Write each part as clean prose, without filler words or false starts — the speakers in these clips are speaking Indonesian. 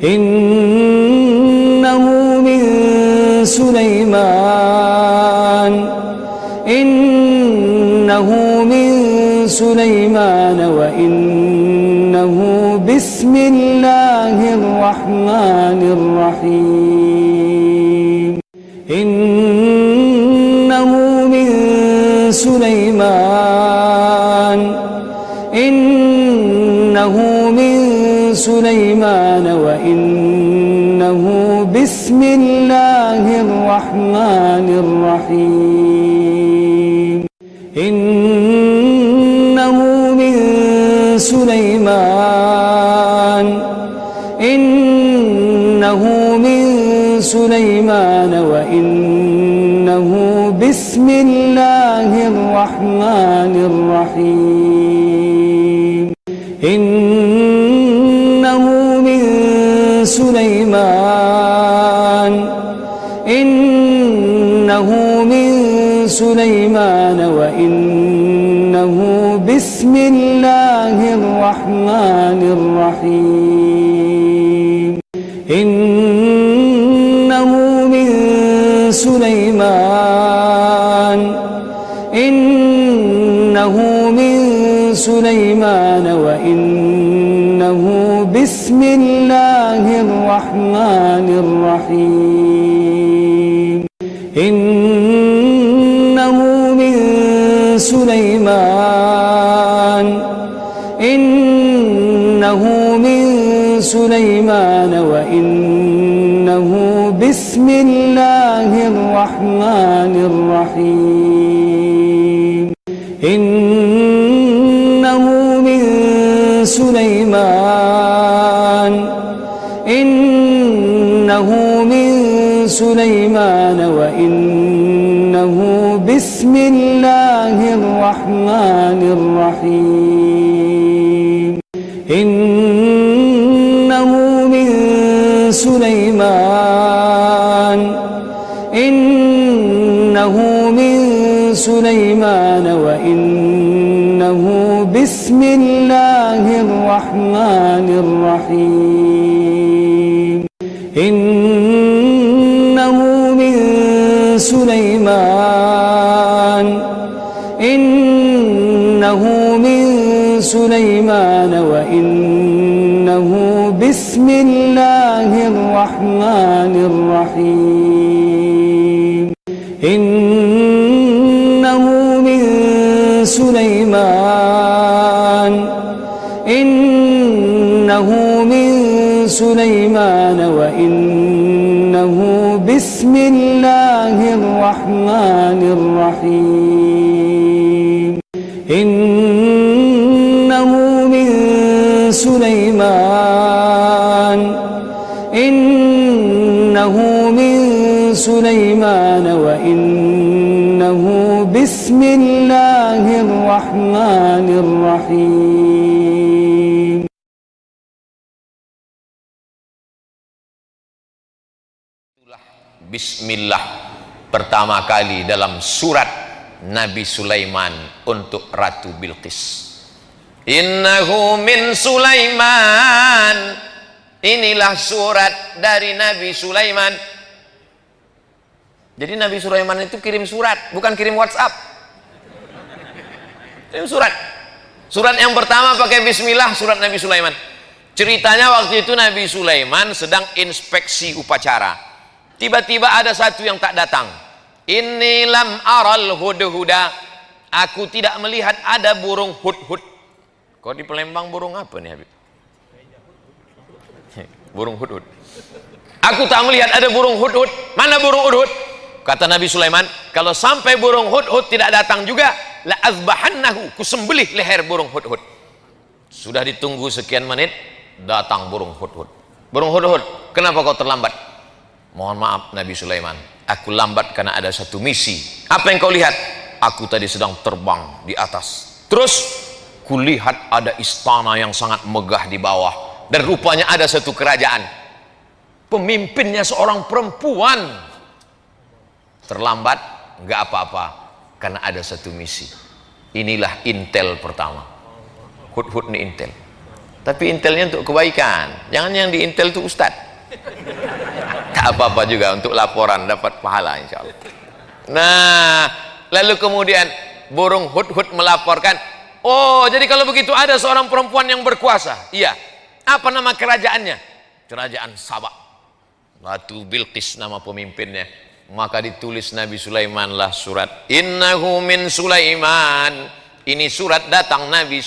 إنه من سليمان إنه من سليمان وإنه بسم الله الرحمن الرحيم إنه من سليمان إنه من سليمان وإنه بسم الله الرحمن الرحيم إنه من سليمان إنه من سليمان وإنه بسم الله الرحمن الرحيم إنه من سليمان إنه من سليمان وإنه بسم الله الرحمن الرحيم إنه من سليمان إنه من سليمان وإنه بسم الله الرحمن الرحيم إنه من سليمان إنه من سليمان وإنه بسم الله الرحمن الرحيم إنه من سليمان إنه من سليمان وإنه بسم الله الرحمن الرحيم إنه من سليمان إنه من سليمان وإنه بسم الله الرحمن الرحيم إنه من سليمان إنه من سليمان وإنه بسم الله الرحمن الرحيم إنه من سليمان إنه من سليمان وإنه بسم الله الرحمن الرحيم إنه من سليمان إنه من سليمان وإنه بسم الله الرحمن الرحيم Bismillah pertama kali dalam surat Nabi Sulaiman untuk Ratu Bilqis. Innahu min Sulaiman. Inilah surat dari Nabi Sulaiman. Jadi Nabi Sulaiman itu kirim surat, bukan kirim WhatsApp. Kirim surat. Surat yang pertama pakai bismillah, surat Nabi Sulaiman. Ceritanya waktu itu Nabi Sulaiman sedang inspeksi upacara. Tiba-tiba ada satu yang tak datang. Inni lam aral hudhuda. Aku tidak melihat ada burung hudhud. Kok di Palembang burung apa nih Habib? Burung hudhud. Aku tak melihat ada burung hudhud. Mana burung hudhud? Kata Nabi Sulaiman, kalau sampai burung hudhud tidak datang juga, la azbahannahu, kusembelih leher burung hudhud. Sudah ditunggu sekian menit, datang burung hudhud. Burung hudhud, kenapa kau terlambat? Mohon maaf Nabi Sulaiman, aku lambat karena ada satu misi. Apa yang kau lihat? Aku tadi sedang terbang di atas. Terus kulihat ada istana yang sangat megah di bawah. Dan rupanya ada satu kerajaan. Pemimpinnya seorang perempuan. Terlambat, nggak apa-apa. Karena ada satu misi. Inilah intel pertama. Hudhud ini intel. Tapi intelnya untuk kebaikan. Jangan yang di intel itu ustad. Tak apa-apa juga untuk laporan dapat pahala insya Allah. Nah, lalu kemudian burung hudhud melaporkan, oh jadi kalau begitu ada seorang perempuan yang berkuasa. Iya. Apa nama kerajaannya? Kerajaan Sabak. Ratu Bilqis nama pemimpinnya. Maka ditulis Nabi Sulaiman lah surat. Innahu min Sulaiman. Ini surat datang dari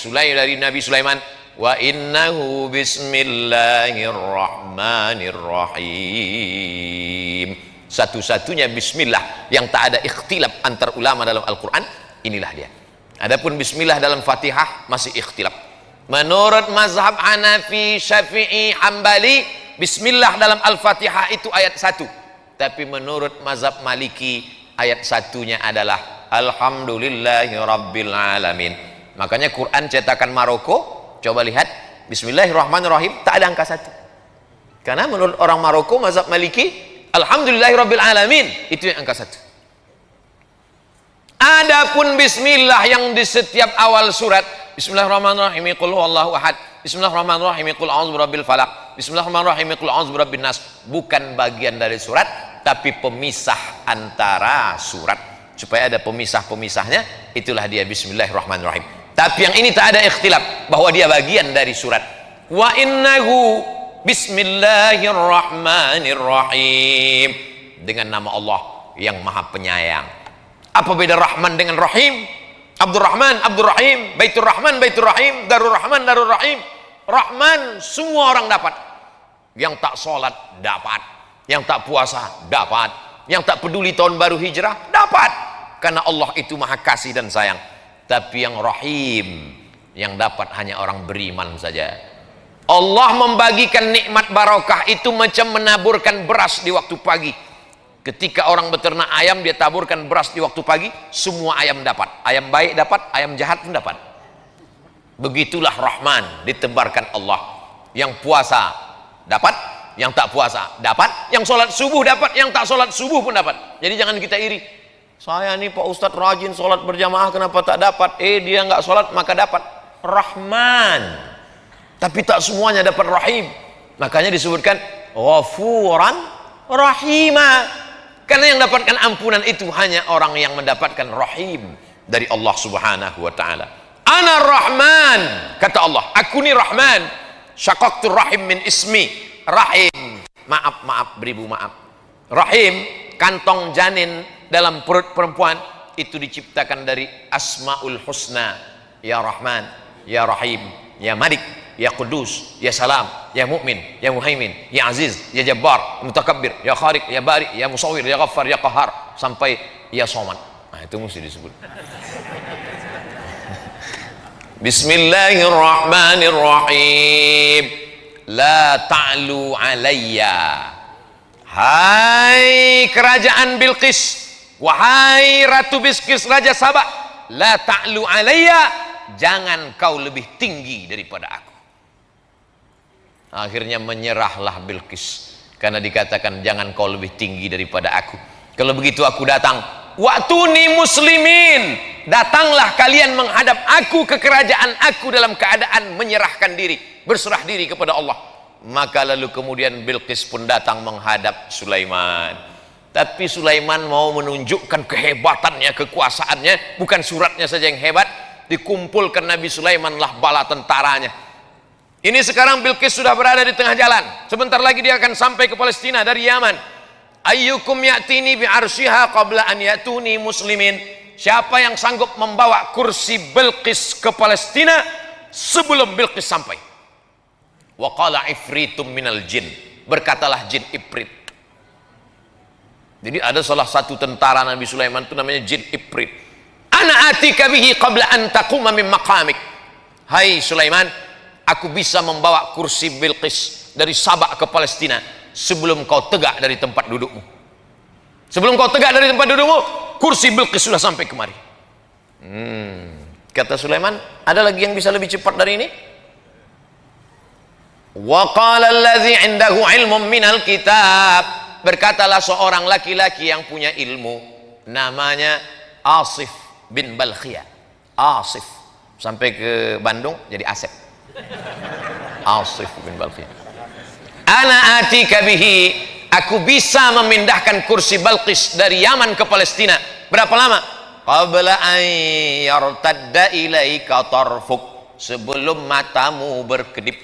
Nabi Sulaiman. Wa innahu bismillahirrahmanirrahim. Satu-satunya bismillah yang tak ada ikhtilaf antar ulama dalam Al-Quran, inilah dia. Adapun bismillah dalam Fatihah masih ikhtilaf. Menurut mazhab Hanafi, Syafi'i, Hambali, bismillah dalam Al-Fatihah itu ayat 1. Tapi menurut mazhab Maliki, ayat 1-nya adalah Alhamdulillahi Rabbil Alamin. Makanya Quran cetakan Maroko, coba lihat, bismillahirrahmanirrahim, tak ada angka 1. Karena menurut orang Maroko, mazhab Maliki, Alhamdulillahi Rabbil Alamin, itu yang angka 1. Adapun bismillah yang di setiap awal surat, Bismillahirrahmanirrahim, qul huwallahu ahad, Bismillahirrahmanirrahim, qul a'udzu birabbil falaq, Bismillahirrahmanirrahim, qul a'udzu birabbin nas, bukan bagian dari surat, tapi pemisah antara surat. Supaya ada pemisah-pemisahnya, itulah dia Bismillahirrahmanirrahim. Tapi yang ini tak ada ikhtilaf bahwa dia bagian dari surat. Wa innahu Bismillahirrahmanirrahim, dengan nama Allah yang Maha Penyayang. Apa beda Rahman dengan Rahim? Abdurrahman, Abdurrahim, Baitur Rahman, Baitur Rahim, Darur Rahman, Darur Rahim. Rahman semua orang dapat. Yang tak sholat dapat, yang tak puasa dapat, yang tak peduli tahun baru hijrah dapat. Karena Allah itu Maha Kasih dan Sayang. Tapi yang Rahim, yang dapat hanya orang beriman saja. Allah membagikan nikmat barokah itu macam menaburkan beras di waktu pagi. Ketika orang beternak ayam, dia taburkan beras di waktu pagi, semua ayam dapat. Ayam baik dapat, ayam jahat pun dapat. Begitulah Rahman ditebarkan Allah. Yang puasa dapat, yang tak puasa dapat, yang sholat subuh dapat, yang tak sholat subuh pun dapat. Jadi jangan kita iri. Saya nih Pak Ustadz rajin sholat berjamaah, kenapa tak dapat? Dia nggak sholat maka dapat. Rahman. Tapi tak semuanya dapat Rahim. Makanya disebutkan Ghafuran Rahimah. Karena yang dapatkan ampunan itu hanya orang yang mendapatkan Rahim dari Allah Subhanahu wa ta'ala. Ana Rahman, kata Allah, aku ni Rahman. Syaqaqtu Rahim min ismi. Rahim, maaf, beribu maaf. Rahim, kantong janin dalam perut perempuan, itu diciptakan dari Asmaul Husna. Ya Rahman, Ya Rahim, Ya Malik, Ya Qudus, Ya Salam, Ya Mu'min, Ya Muhaimin, Ya Aziz, Ya Jabbar, Mutakabbir, Ya Khaliq, Ya Bari, Ya Musawwir, Ya Ghaffar, Ya Qahar, sampai Ya Somad. Nah, itu mesti disebut. Bismillahirrahmanirrahim. La ta'lu alayya. Hai kerajaan Bilqis, wahai Ratu Bilqis, Raja Sabak, la ta'lu alayya, jangan kau lebih tinggi daripada aku. Akhirnya menyerahlah Bilqis karena dikatakan jangan kau lebih tinggi daripada aku. Kalau begitu aku datang. Wa'tuni muslimin, datanglah kalian menghadap aku ke kerajaan aku dalam keadaan menyerahkan diri, berserah diri kepada Allah. Maka lalu kemudian Bilqis pun datang menghadap Sulaiman. Tapi Sulaiman mau menunjukkan kehebatannya, kekuasaannya, bukan suratnya saja yang hebat. Dikumpulkan Nabi Sulaiman lah bala tentaranya. Ini sekarang Bilqis sudah berada di tengah jalan. Sebentar lagi dia akan sampai ke Palestina dari Yaman. Ayyukum ya'tini bi'arsyiha qabla an ya'tuni muslimin. Siapa yang sanggup membawa kursi Bilqis ke Palestina sebelum Bilqis sampai? Wa qala ifritum minal jin. Berkatalah jin Ifrit. Jadi ada salah satu tentara Nabi Sulaiman itu namanya jin Ifrit. Ana atika bihi qabla an taquma min maqamik. Hai Sulaiman, aku bisa membawa kursi Bilqis dari Sabak ke Palestina sebelum kau tegak dari tempat dudukmu. Sebelum kau tegak dari tempat dudukmu, kursi Bilqis sudah sampai kemari. Kata Sulaiman, ada lagi yang bisa lebih cepat dari ini? Wa qala allazi 'indahu 'ilmun minal kitab. Berkatalah seorang laki-laki yang punya ilmu, namanya Asif bin Balkhiyah. Asif sampai ke Bandung jadi Asep. Asif bin Balqis. Ana atika bihi, aku bisa memindahkan kursi Balqis dari Yaman ke Palestina. Berapa lama? Qabla an yartadda ilaika tarfuk, sebelum matamu berkedip.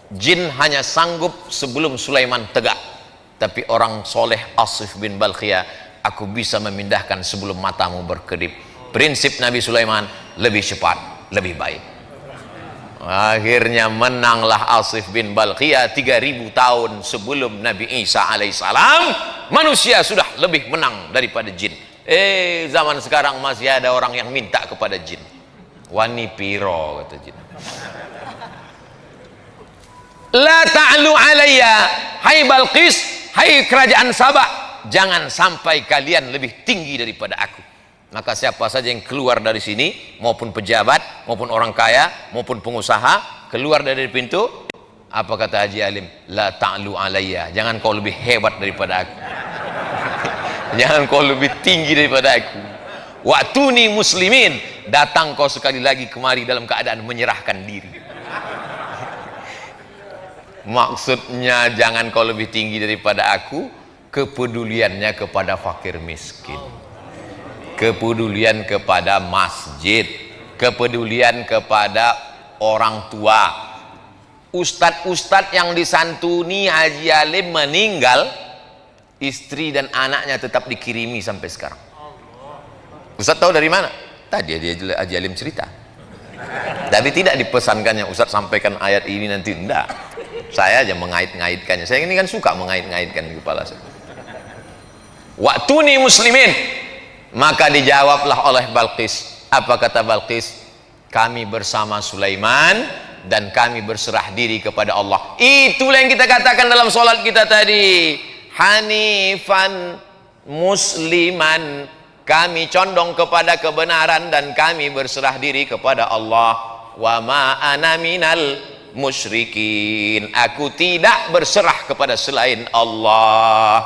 Jin hanya sanggup sebelum Sulaiman tegak, tapi orang soleh Asif bin Balqiyah, aku bisa memindahkan sebelum matamu berkedip. Prinsip Nabi Sulaiman, lebih cepat, lebih baik. Akhirnya menanglah Asif bin Balqiyah. 3000 tahun sebelum Nabi Isa alaihissalam, manusia sudah lebih menang daripada jin. Zaman sekarang masih ada orang yang minta kepada jin. Wani piro, kata jin. La ta'lu alayya, hai Balqis, hai kerajaan Sabah, jangan sampai kalian lebih tinggi daripada aku. Maka siapa saja yang keluar dari sini, maupun pejabat, maupun orang kaya, maupun pengusaha, keluar dari pintu, apa kata Haji Alim? La ta'lu alayya, jangan kau lebih hebat daripada aku. Jangan kau lebih tinggi daripada aku. Wa'tuni muslimin, datang kau sekali lagi kemari dalam keadaan menyerahkan diri. Maksudnya jangan kau lebih tinggi daripada aku, kepeduliannya kepada fakir miskin, kepedulian kepada masjid, kepedulian kepada orang tua. Ustadz-ustadz yang disantuni Haji Alim meninggal, istri dan anaknya tetap dikirimi sampai sekarang. Ustadz tahu dari mana? Tadi Haji Alim cerita, tapi tidak dipesankannya Ustadz sampaikan ayat ini nanti, enggak. Saya aja mengait-ngaitkannya. Saya ini kan suka mengait-ngaitkan di kepala saya. Wa'tuni muslimin, maka dijawablah oleh Balqis. Apa kata Balqis? Kami bersama Sulaiman dan kami berserah diri kepada Allah. Itulah yang kita katakan dalam sholat kita tadi. Hanifan musliman, kami condong kepada kebenaran dan kami berserah diri kepada Allah. Wa ma ana minal musyrikin, aku tidak berserah kepada selain Allah.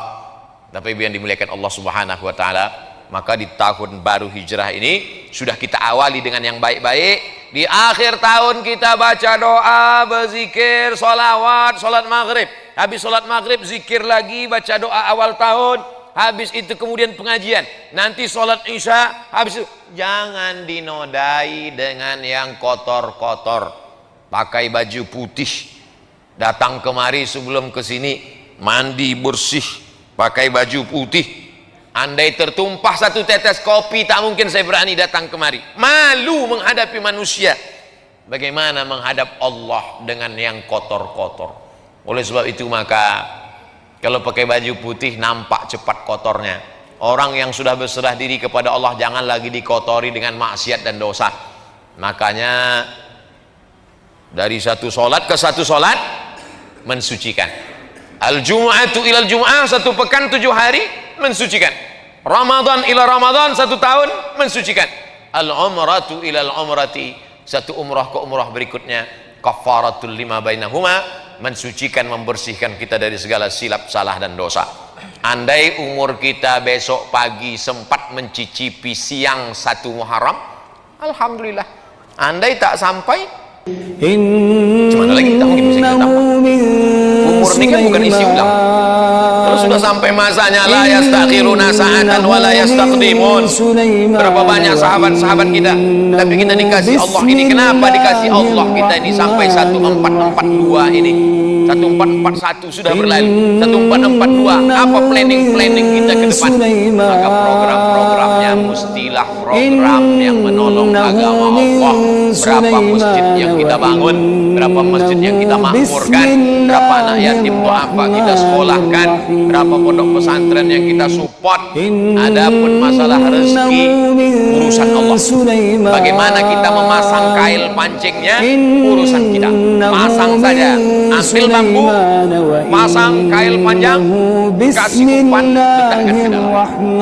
Tapi yang dimuliakan Allah Subhanahu wa taala, maka di tahun baru hijrah ini sudah kita awali dengan yang baik-baik. Di akhir tahun kita baca doa, berzikir, sholawat, sholat maghrib. Habis sholat maghrib zikir lagi, baca doa awal tahun. Habis itu kemudian pengajian. Nanti sholat isya. Habis itu jangan dinodai dengan yang kotor-kotor. Pakai baju putih, datang kemari sebelum ke sini mandi bersih, pakai baju putih. Andai tertumpah satu tetes kopi, tak mungkin saya berani datang kemari. Malu menghadapi manusia. Bagaimana menghadap Allah dengan yang kotor-kotor? Oleh sebab itu maka kalau pakai baju putih nampak cepat kotornya. Orang yang sudah berserah diri kepada Allah jangan lagi dikotori dengan maksiat dan dosa. Makanya dari satu solat ke satu solat mensucikan. Al-Jum'atu ilal Jum'ah, satu pekan 7 hari mensucikan. Ramadan ila Ramadan, 1 tahun mensucikan. Al-Umratu ilal Umrati, satu umrah ke umrah berikutnya. Kafaratul lima bainahuma, mensucikan, membersihkan kita dari segala silap, salah dan dosa. Andai umur kita besok pagi sempat mencicipi siang 1 Muharram, alhamdulillah. Andai tak sampai, cuma lagi kita mungkin bisa kita tambah. Umur ini kan bukan isi ulang. Kalau sudah sampai masanya, la yastakhiruna sa'atan wa la yastaqdimun. Berapa banyak sahabat-sahabat kita, tapi kita dikasih Allah ini. Kenapa dikasih Allah kita ini sampai 1442 ini? 1441 sudah berlalu, 1442. Apa planning kita ke depan? Maka program-programnya mestilah program yang menolong agama Allah. Berapa masjid yang kita bangun, berapa masjid yang kita makmurkan, berapa anak yatim duafa kita sekolahkan, berapa pondok pesantren yang kita support. Adapun masalah rezeki, urusan Allah. Bagaimana kita memasang kail pancingnya, urusan kita. Pasang saja, ambil bambu, pasang kail panjang, kasih umpan, letakkan ke dalam.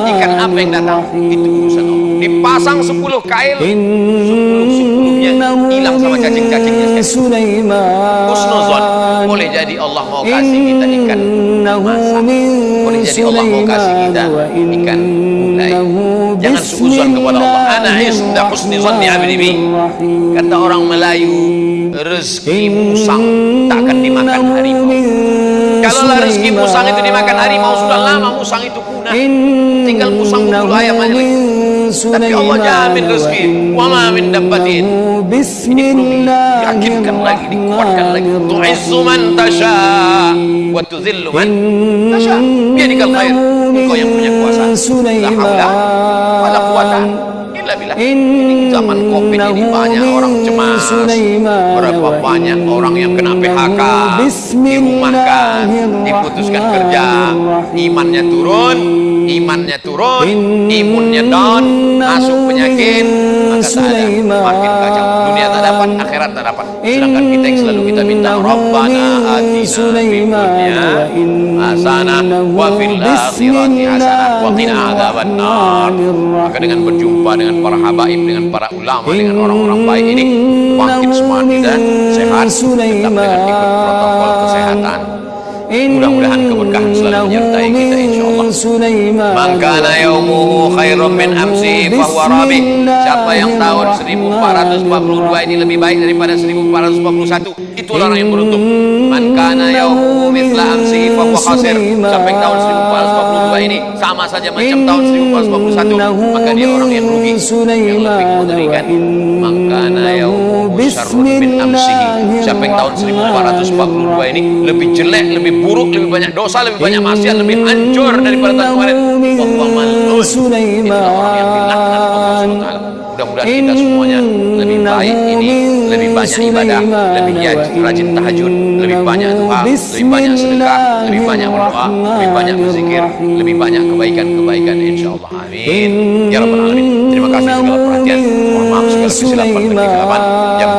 Ikan apa yang datang, itu urusan Allah. Dipasang 10 kail, 10 ilmunya hilang sama cacing-cacingnya sekali. Sulaiman. Husnuzon, boleh jadi Allah mau kasih kita ikan masak, boleh jadi Allah mau kasih kita ikan gulai. Jangan suuzon kepada Allah. Ana inda husni zanni abdi bi. Kata orang Melayu, rezeki musang tak akan dimakan harimau. Kalau rezeki musang itu dimakan harimau, sudah lama musang itu punah. Tinggal musang berbulu ayam aja lagi. Tapi Allah jamin rezeki. Wa ma min dabbatin. Ini perlu diyakinkan lagi, dikuatkan lagi. Tu'izzu man tasha wa tuzillu man tasha. Biadikal khair. Engkau yang punya kuasa. La haula wala quwata illa billah. Ini zaman Covid ini banyak orang cemas. Berapa banyak orang yang kena PHK, dirumahkan, diputuskan kerja, imannya turun, imunnya down, masuk penyakit, maka tak ada, makin kacau. Dunia tak dapat, akhirat tak dapat. Sedangkan kita yang selalu kita minta, Rabbana atina fid dunya hasanah wa fil akhirati hasanah wa qina adzabannar. Maka dengan berjumpa dengan para habaib, dengan para ulama, dengan orang-orang baik ini, makin semangat dan sehat, tetap dengan ikut protokol kesehatan. Mudah-mudahan keberkahan selalu menyertai kita insyaallah. Man kana yaumuhu khairum min amsi fahuwa rabih. Siapa yang tahun 1442 ini lebih baik daripada 1441, itulah orang yang beruntung. Man kana yaumuhu mithla amsi fahuwa khasir. Siapa yang tahun 1442 ini sama saja macam tahun 1441, maka dia orang yang rugi, yang lebih mengerikan. Man kana yaumuhu syarrun min amsihi. Siapa yang tahun 1442 ini lebih jelek, lebih buruk, lebih banyak dosa, lebih banyak maksiat, lebih hancur daripada tahun kemarin. Itulah orang yang dilaknat Allah SWT. Mudah-mudahan kita semuanya lebih baik ini, lebih banyak ibadah, lebih rajin tahajud, lebih banyak doa, lebih banyak sedekah, lebih banyak berdoa, lebih banyak berzikir, lebih banyak kebaikan-kebaikan insyaallah. Amin ya rabbal alamin. Terima kasih segala perhatian. Mohon maaf segala kesilapan dan kekeliruan. Jam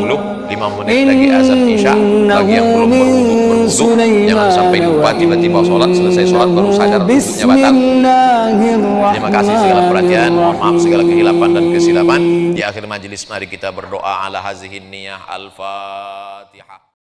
7.10, 5 menit lagi azan isya. Bagi yang belum berwudu, jangan sampai lupa tiba-tiba sholat, selesai sholat baru sadar wudhunya batal. Terima kasih segala perhatian. Mohon maaf segala kehilapan dan kesilapan. Di akhir majelis mari kita berdoa ala hazihin niyah. Al-Fatihah.